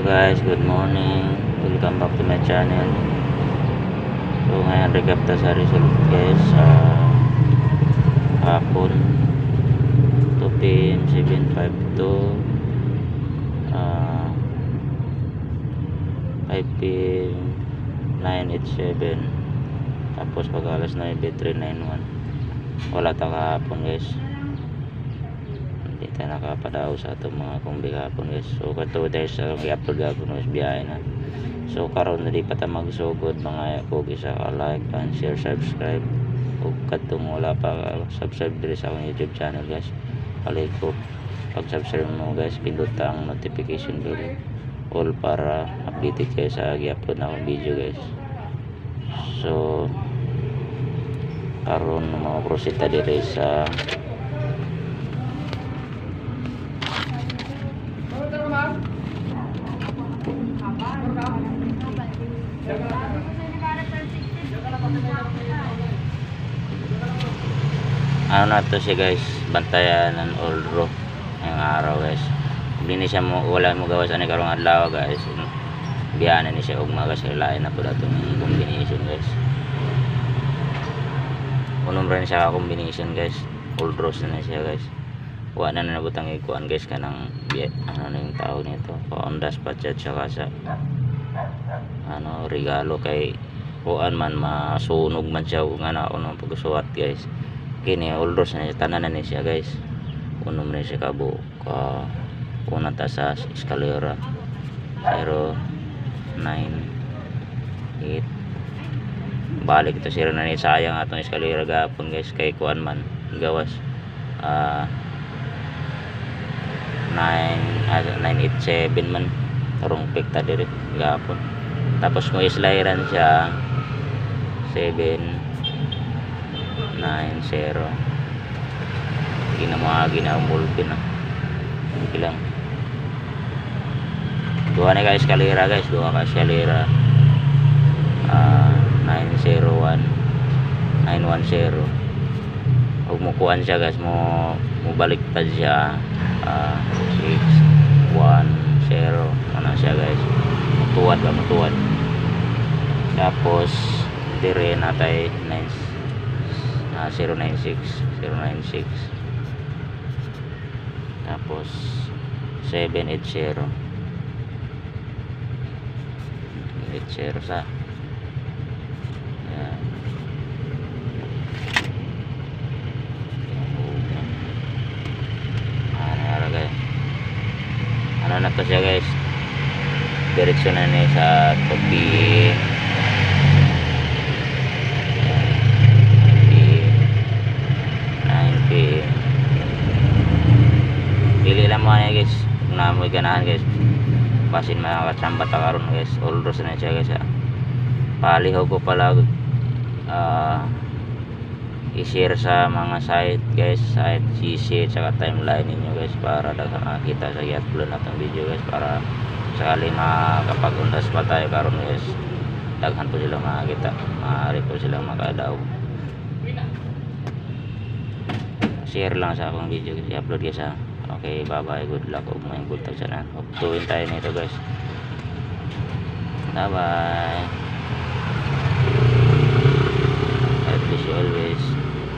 Guys, good morning. Welcome back to my channel. So ngayon recap ta sa result guys sa hapon 2 PM 7:52 5 PM 9:87 tapos pag alas 9 3:91 wala ta kahapon guys, hindi tayo nakapadaw sa itong mga kumbi kahapon guys. So kanto tayo sa i-upload gagawin guys biyahe na. So karon na di pa ta magsugod mga kog isa ka like and share, subscribe ug kadtong wala pa subscribe diri sa akong YouTube channel guys, palik ko pag subscribe mo guys, pindot ang notification bell all para updated kayo sa i-upload na akong video guys. So karon mga prosita diri sa ano na to siya guys, bantayan ng old road ngayong araw guys. Hindi siya mo wala mo gawas ani karong adlaw guys, biyanan ni siya og mga lain na po datong combination guys. Unong rin siya combination guys, old rose na siya guys. Wala na nabutang ikuan guys kanang ano na yung tawag nito, Honda Spacet saka sa ano regalo kay kuan man masunog man siya nga na unong pagsuwat guys. Kini old rose na siya, tanan na ni siya guys. Unom rin siya kabo ka una ta sa eskalera 098 balik ito 098. Sayang atong eskalera gapon guys kay kuan man gawas 987 man tarong pekta diri gapon. Tapos kung islairan siya 790 ginamagi na umulpin na ilang duha na ka eskalera guys, duha ka eskalera 901 910 huwag mo kuhan siya guys, mo baliktad siya 610 ano siya guys, mutuwad ba mutuwad. Tapos dire natay 096 tapos 780 sa yan. Ano na to siya guys, direksyon na ni sa Topi 9 PM. Dili lang mo na guys, kung namoy ganahan guys, basin makakatsamba ta karon guys. All rose na siya guys. Palihaw ko pala i-share sa mga site guys, site GC at timeline ninyo guys, para daghang makita sa i-upload natong video guys, para sakali makapag-undas pa tayo karon guys, daghan po sila makakita, maaari po silang makadaog. Share lang sa akong video guys, i-upload guys ha. Okay, bye bye, good luck ug may buntag sana. Tuwin tayo nito guys. Bye bye. God bless you always.